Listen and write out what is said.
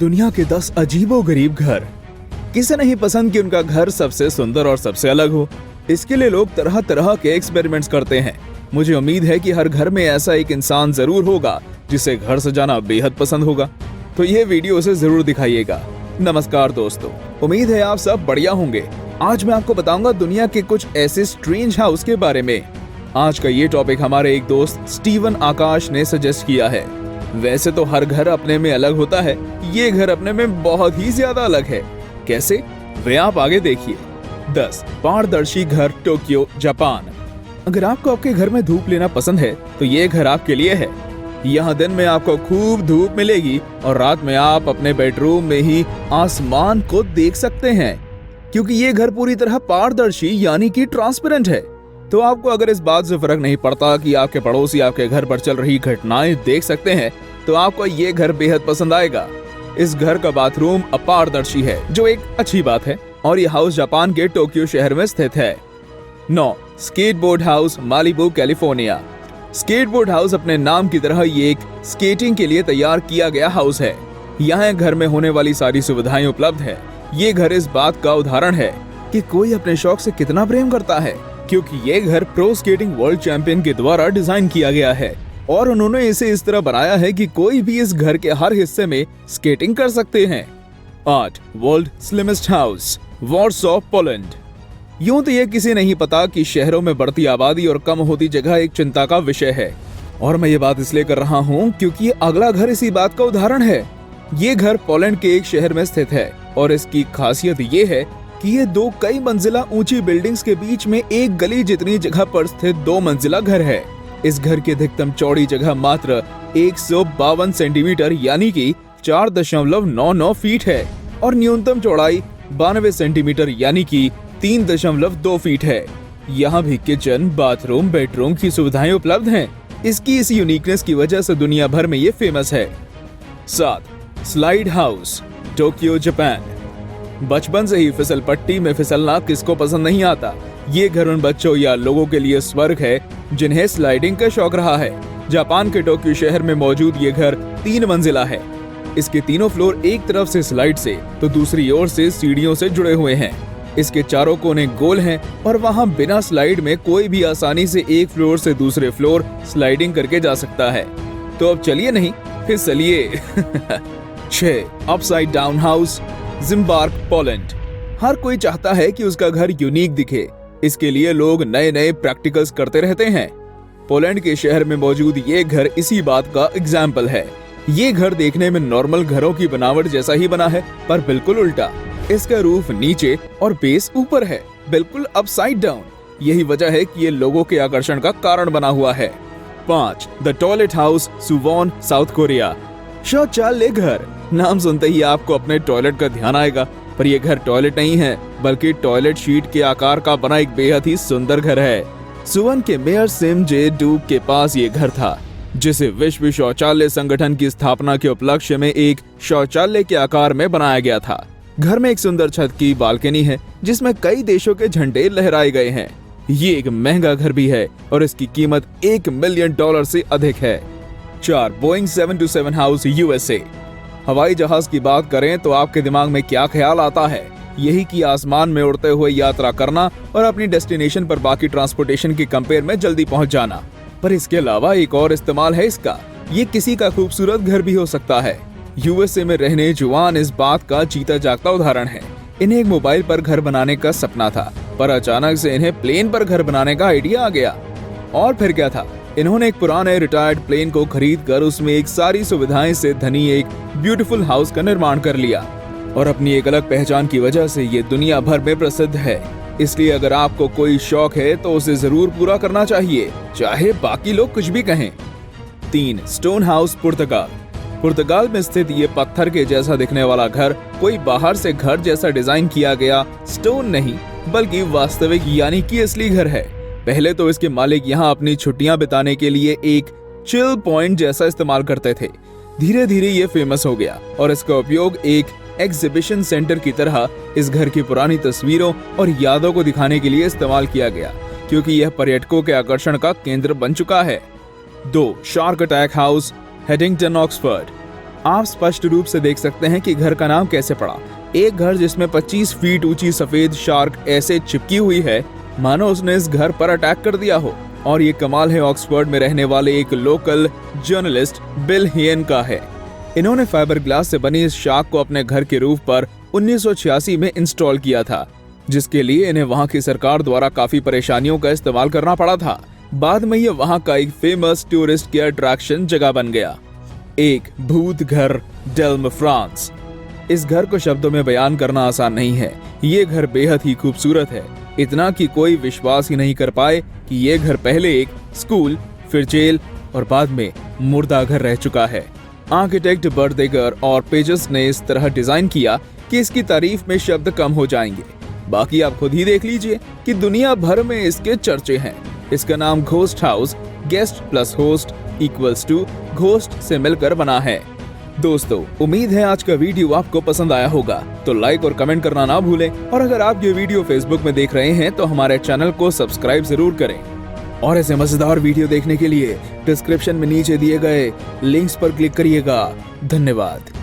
दुनिया के 10 अजीबोगरीब घर। किसे नहीं पसंद कि उनका घर सबसे सुंदर और सबसे अलग हो। इसके लिए लोग तरह तरह के एक्सपेरिमेंट्स करते हैं। मुझे उम्मीद है कि हर घर में ऐसा एक इंसान जरूर होगा जिसे घर सजाना बेहद पसंद होगा। तो ये वीडियो उसे जरूर दिखाइएगा। नमस्कार दोस्तों, उम्मीद है आप सब बढ़िया होंगे। आज मैं आपको बताऊंगा दुनिया के कुछ ऐसे स्ट्रेंज हाउस के बारे में। आज का ये टॉपिक हमारे एक दोस्त स्टीवन आकाश ने सजेस्ट किया है। वैसे तो हर घर अपने में अलग होता है, ये घर अपने में बहुत ही ज्यादा अलग है। कैसे, वे आप आगे देखिए। 10 पारदर्शी घर, टोक्यो, जापान। अगर आपको आपके घर में धूप लेना पसंद है तो ये घर आपके लिए है। यहाँ दिन में आपको खूब धूप मिलेगी और रात में आप अपने बेडरूम में ही आसमान को देख सकते हैं, क्योंकि ये घर पूरी तरह पारदर्शी यानी कि ट्रांसपेरेंट है। तो आपको अगर इस बात से फर्क नहीं पड़ता कि आपके पड़ोसी आपके घर पर चल रही घटनाएं देख सकते हैं, तो आपको ये घर बेहद पसंद आएगा। इस घर का बाथरूम अपारदर्शी है, जो एक अच्छी बात है, और ये हाउस जापान के टोक्यो शहर में स्थित है। 9 skateboard house, Malibu, California. Skateboard house अपने नाम की तरह ये एक स्केटिंग के लिए तैयार किया गया हाउस है। यहाँ घर में होने वाली सारी सुविधाएं उपलब्ध है। ये घर इस बात का उदाहरण है कि कोई अपने शौक से कितना प्रेम करता है, क्योंकि ये घर प्रो स्केटिंग वर्ल्ड चैंपियन के द्वारा डिजाइन किया गया है और उन्होंने इसे इस तरह बनाया है कि कोई भी इस घर के हर हिस्से में स्केटिंग कर सकते हैं। 8 world slimmest house, Warsaw, Poland. यूं तो ये किसी नहीं पता कि शहरों में बढ़ती आबादी और कम होती जगह एक चिंता का विषय है, और मैं ये बात इसलिए कर रहा हूँ क्योंकि ये अगला घर इसी बात का उदाहरण है। ये घर पोलैंड के एक शहर में स्थित है और इसकी खासियत ये है कि ये 2 कई मंजिला ऊंची बिल्डिंग्स के बीच में एक गली जितनी जगह पर स्थित 2 मंजिला घर है। इस घर की अधिकतम चौड़ी जगह मात्र 152 सेंटीमीटर यानी कि 4.99 फीट है और न्यूनतम चौड़ाई 92 सेंटीमीटर यानी कि 3.2 फीट है। यहाँ भी किचन, बाथरूम, बेडरूम की सुविधाएं उपलब्ध हैं। इसकी इस यूनिकनेस की वजह से दुनिया भर में ये फेमस है। 7 स्लाइड हाउस, टोक्यो, जापान। बचपन से ही फिसल पट्टी में फिसलना किसको पसंद नहीं आता। ये घर उन बच्चों या लोगों के लिए स्वर्ग है जिन्हें स्लाइडिंग का शौक रहा है। जापान के टोक्यो शहर में मौजूद ये घर 3 मंजिला है। इसके तीनों फ्लोर एक तरफ से स्लाइड से तो दूसरी ओर से सीढ़ियों से जुड़े हुए हैं। इसके चारों कोने गोल हैं और वहाँ बिना स्लाइड में कोई भी आसानी से एक फ्लोर से दूसरे फ्लोर स्लाइडिंग करके जा सकता है। तो अब चलिए नहीं, फिसलिए। 6 अपसाइड डाउन हाउस, जिम्बार्क, पोलैंड। हर कोई चाहता है कि उसका घर यूनिक दिखे। इसके लिए लोग नए नए प्रैक्टिकल्स करते रहते हैं। पोलैंड के शहर में मौजूद ये घर इसी बात का एग्जाम्पल है। ये घर देखने में नॉर्मल घरों की बनावट जैसा ही बना है, पर बिल्कुल उल्टा। इसका रूफ नीचे और बेस ऊपर है, बिल्कुल अपसाइड डाउन। यही वजह है कि ये लोगों के आकर्षण का कारण बना हुआ है। 5 the toilet house, Suwon, south Korea. शौचालय घर, नाम सुनते ही आपको अपने टॉयलेट का ध्यान आएगा, पर यह घर टॉयलेट नहीं है बल्कि टॉयलेट शीट के आकार का बना एक बेहद ही सुंदर घर है। सुवन के मेयर सिम जे डूक के पास ये घर था, जिसे विश्व शौचालय संगठन की स्थापना के उपलक्ष्य में एक शौचालय के आकार में बनाया गया था। घर में एक सुंदर छत की बालकनी है जिसमें कई देशों के झंडे लहराए गए हैं। ये एक महंगा घर भी है और इसकी कीमत $1 मिलियन से अधिक है। 4 बोइंग 727 हाउस, यूएसए। हवाई जहाज की बात करें तो आपके दिमाग में क्या ख्याल आता है? यही कि आसमान में उड़ते हुए यात्रा करना और अपनी डेस्टिनेशन पर बाकी ट्रांसपोर्टेशन के कंपेयर में जल्दी पहुंच जाना। पर इसके अलावा एक और इस्तेमाल है इसका। ये किसी का खूबसूरत घर भी हो सकता है। यूएसए में रहने जुआन इस बात का जीता जागता उदाहरण है। इन्हें एक मोबाइल पर घर बनाने का सपना था, पर अचानक से इन्हें प्लेन पर घर बनाने का आइडिया आ गया। और फिर क्या था, इन्होंने एक पुराने रिटायर्ड प्लेन को खरीद कर उसमें एक सारी सुविधाएं से धनी एक ब्यूटीफुल हाउस का निर्माण कर लिया और अपनी एक अलग पहचान की वजह से ये दुनिया भर में प्रसिद्ध है। इसलिए अगर आपको कोई शौक है तो उसे जरूर पूरा करना चाहिए, चाहे बाकी लोग कुछ भी कहें। 3 स्टोन हाउस, पुर्तगाल। पुर्तगाल में स्थित ये पत्थर के जैसा दिखने वाला घर कोई बाहर से घर जैसा डिजाइन किया गया स्टोन नहीं बल्कि वास्तविक यानी कि असली घर है। पहले तो इसके मालिक यहाँ अपनी छुट्टियां बिताने के लिए एक चिल पॉइंट जैसा इस्तेमाल करते थे। धीरे धीरे ये फेमस हो गया और इसका उपयोग एक एग्जीबिशन सेंटर की तरह इस घर की पुरानी तस्वीरों और यादों को दिखाने के लिए इस्तेमाल किया गया, क्योंकि यह पर्यटकों के आकर्षण का केंद्र बन चुका है। 2 शार्क अटैक हाउस, हेडिंगटन, ऑक्सफोर्ड। आप स्पष्ट रूप से देख सकते हैं कि घर का नाम कैसे पड़ा। एक घर जिसमें 25 फीट ऊंची सफेद शार्क ऐसे चिपकी हुई है मानो उसने इस घर पर अटैक कर दिया हो। और ये कमाल है ऑक्सफोर्ड में रहने वाले एक लोकल जर्नलिस्ट बिल हियन का है। इन्होंने फाइबर ग्लास से बनी इस शार्क को अपने घर के रूफ पर 1986 में इंस्टॉल किया था, जिसके लिए इन्हें वहां की सरकार द्वारा काफी परेशानियों का इस्तेमाल करना पड़ा था। बाद में ये वहां का एक फेमस टूरिस्ट की अट्रैक्शन जगह बन गया। एक भूत घर डेल्म फ्रांस। इस घर को शब्दों में बयान करना आसान नहीं है। ये घर बेहद ही खूबसूरत है, इतना कि कोई विश्वास ही नहीं कर पाए कि ये घर पहले एक स्कूल, फिर जेल और बाद में मुर्दा घर रह चुका है। आर्किटेक्ट बर्देगर और पेजेस ने इस तरह डिजाइन किया कि इसकी तारीफ में शब्द कम हो जाएंगे। बाकी आप खुद ही देख लीजिए कि दुनिया भर में इसके चर्चे हैं। इसका नाम ghost house, guest plus host equals to ghost से मिलकर बना है। दोस्तों, उम्मीद है आज का वीडियो आपको पसंद आया होगा, तो लाइक और कमेंट करना ना भूलें। और अगर आप ये वीडियो फेसबुक में देख रहे हैं तो हमारे चैनल को सब्सक्राइब जरूर करें। और ऐसे मजेदार वीडियो देखने के लिए डिस्क्रिप्शन में नीचे दिए गए लिंक्स पर क्लिक करिएगा। धन्यवाद।